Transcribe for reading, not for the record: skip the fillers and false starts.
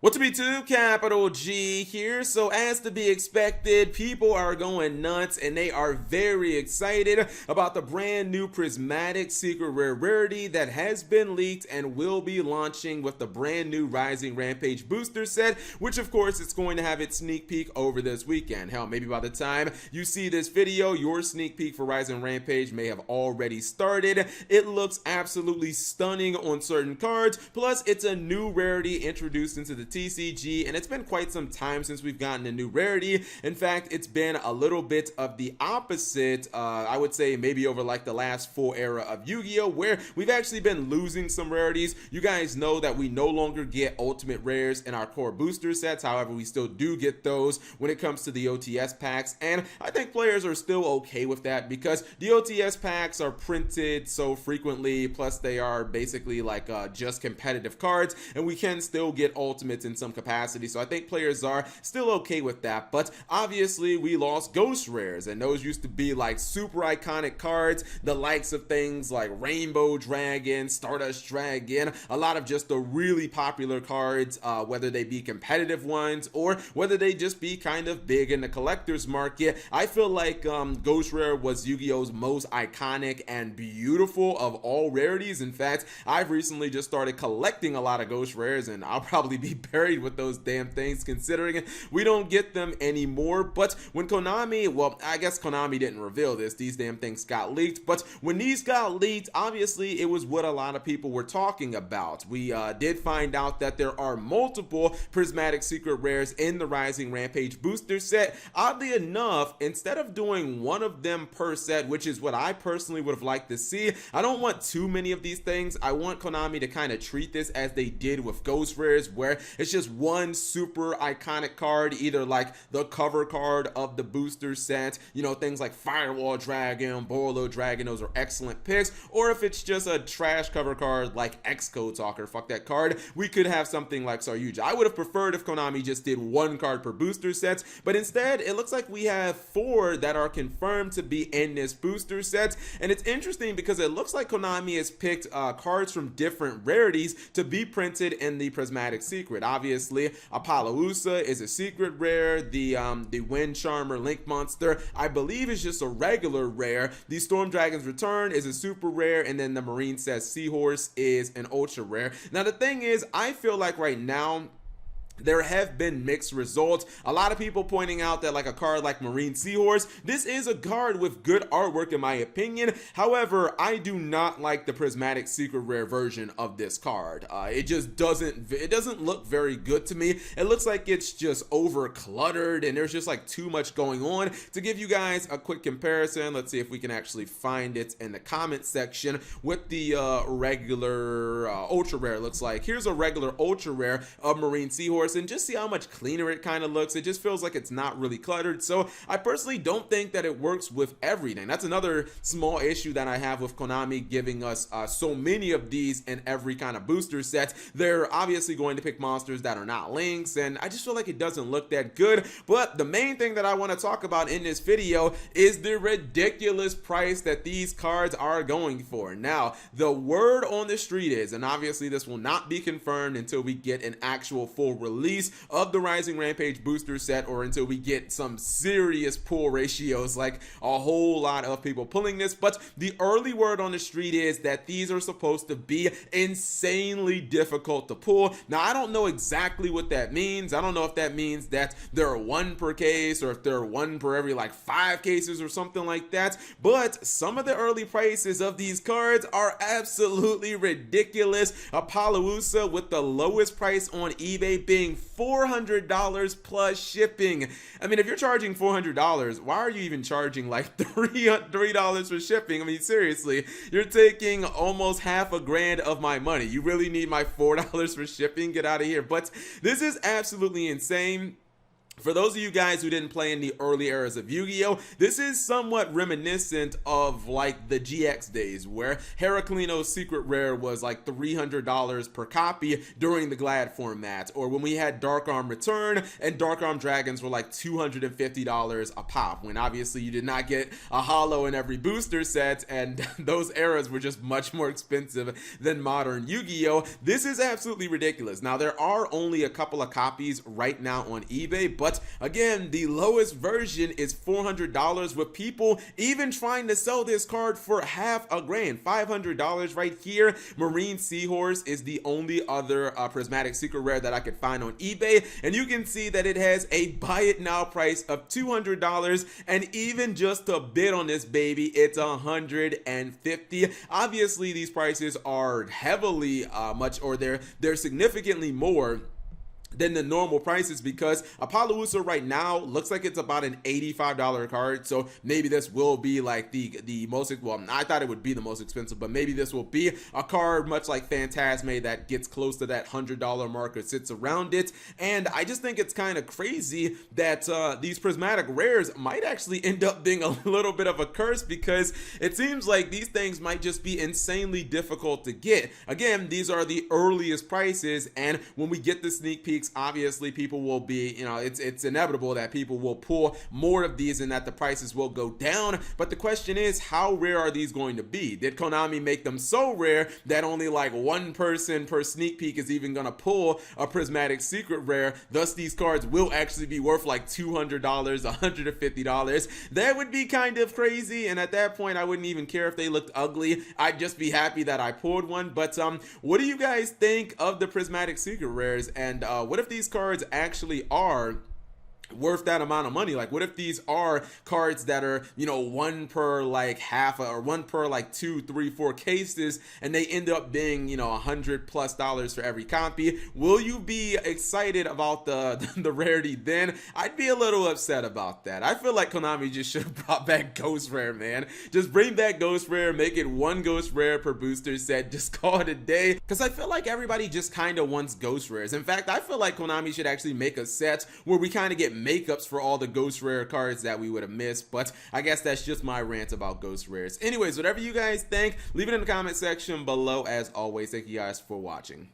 What's up YouTube, Capital G here. So as to be expected, people are going nuts and they are very excited about the brand new Prismatic secret rarity that has been leaked and will be launching with the brand new Rising Rampage booster set, which of course is going to have its sneak peek over this weekend. Hell, maybe by the time you see this video, your sneak peek for Rising Rampage may have already started. It looks absolutely stunning on certain cards, plus it's a new rarity introduced into the TCG, and it's been quite some time since we've gotten a new rarity. In fact, it's been a little bit of the opposite, I would say maybe over like the last full era of Yu-Gi-Oh, where we've actually been losing some rarities. You guys know that we no longer get ultimate rares in our core booster sets. However, we still do get those when it comes to the OTS packs, and I think players are still okay with that because the OTS packs are printed so frequently, plus they are basically like just competitive cards, and we can still get ultimates in some capacity. So I think players are still okay with that. But obviously we lost ghost rares, and those used to be like super iconic cards, the likes of things like Rainbow Dragon, Stardust Dragon, a lot of just the really popular cards, whether they be competitive ones or whether they just be kind of big in the collector's market. I feel like ghost rare was Yu-Gi-Oh's most iconic and beautiful of all rarities. In fact, I've recently just started collecting a lot of ghost rares, and I'll probably be buried with those damn things considering we don't get them anymore. But when Konami, well, I guess Konami didn't reveal this, these damn things got leaked, but when these got leaked, obviously it was what a lot of people were talking about. We did find out that there are multiple Prismatic secret rares in the Rising Rampage booster set. Oddly enough, instead of doing one of them per set, which is what I personally would have liked to see, I don't want too many of these things. I want Konami to kind of treat this as they did with ghost rares, where it's just one super iconic card, either like the cover card of the booster set, you know, things like Firewall Dragon, Bolo Dragon, those are excellent picks, or if it's just a trash cover card like X-Code Talker, fuck that card, we could have something like Saryuja. I would have preferred if Konami just did one card per booster sets, but instead it looks like we have 4 that are confirmed to be in this booster set. And it's interesting because it looks like Konami has picked cards from different rarities to be printed in the Prismatic secret. Obviously, Apollousa is a secret rare. The Wind Charmer Link Monster, I believe, is just a regular rare. The Storm Dragon's Return is a super rare, and then the Marine Says Seahorse is an ultra rare. Now the thing is, I feel like right now there have been mixed results. A lot of people pointing out that like a card like Marine Seahorse, this is a card with good artwork in my opinion. However, I do not like the Prismatic secret rare version of this card. It just doesn't look very good to me. It looks like it's just over cluttered and there's just like too much going on. To give you guys a quick comparison, let's see if we can actually find it in the comment section with the regular ultra rare. Looks like here's a regular ultra rare of Marine Seahorse, and just see how much cleaner it kind of looks. It just feels like it's not really cluttered. So I personally don't think that it works with everything. That's another small issue that I have with Konami giving us so many of these in every kind of booster set. They're obviously going to pick monsters that are not links, and I just feel like it doesn't look that good. But the main thing that I want to talk about in this video is the ridiculous price that these cards are going for. Now, the word on the street is, and obviously this will not be confirmed until we get an actual full release of the Rising Rampage booster set, or until we get some serious pull ratios, like a whole lot of people pulling this. But the early word on the street is that these are supposed to be insanely difficult to pull. Now, I don't know exactly what that means. I don't know if that means that there are 1 per case, or if there are 1 per every like 5 cases or something like that. But some of the early prices of these cards are absolutely ridiculous. Apollousa with the lowest price on eBay being $400 plus shipping. I mean, if you're charging $400, why are you even charging like $3 for shipping? I mean, seriously, you're taking almost half a grand of my money. You really need my $4 for shipping? Get out of here. But this is absolutely insane. For those of you guys who didn't play in the early eras of Yu-Gi-Oh, this is somewhat reminiscent of like the GX days where Heraclino's secret rare was like $300 per copy during the Glad format, or when we had Dark Arm Return and Dark Arm Dragons were like $250 a pop, when obviously you did not get a holo in every booster set, and those eras were just much more expensive than modern Yu-Gi-Oh. This is absolutely ridiculous. Now there are only a couple of copies right now on eBay, but again, the lowest version is $400, with people even trying to sell this card for half a grand, $500 right here. Marine Seahorse is the only other prismatic secret rare that I could find on eBay, and you can see that it has a buy it now price of $200, and even just to bid on this baby, it's $150. Obviously, these prices are heavily they're significantly more than the normal prices, because Apollousa right now looks like it's about an $85 card. So maybe this will be like the most, well, I thought it would be the most expensive, but maybe this will be a card much like Phantasme that gets close to that $100 mark or sits around it. And I just think it's kind of crazy that these prismatic rares might actually end up being a little bit of a curse, because it seems like these things might just be insanely difficult to get. Again, these are the earliest prices, and when we get the sneak peeks, obviously people will be, it's inevitable that people will pull more of these and that the prices will go down. But the question is, how rare are these going to be? Did Konami make them so rare that only like one person per sneak peek is even gonna pull a prismatic secret rare? Thus these cards will actually be worth like $200, $150. That would be kind of crazy, and at that point I wouldn't even care if they looked ugly. I'd just be happy that I pulled one. But what do you guys think of the prismatic secret rares, and what if these cards actually are worth that amount of money? Like, what if these are cards that are, one per like half or one per like 2, 3, 4 cases, and they end up being, $100+ for every copy? Will you be excited about the rarity then? I'd be a little upset about that. I feel like Konami just should have brought back Ghost Rare, man. Just bring back Ghost Rare, make it one Ghost Rare per booster set, just call it a day, because I feel like everybody just kind of wants Ghost Rares. In fact, I feel like Konami should actually make a set where we kind of get makeups for all the Ghost Rare cards that we would have missed. But I guess that's just my rant about Ghost Rares. Anyways, whatever you guys think, leave it in the comment section below. As always, thank you guys for watching.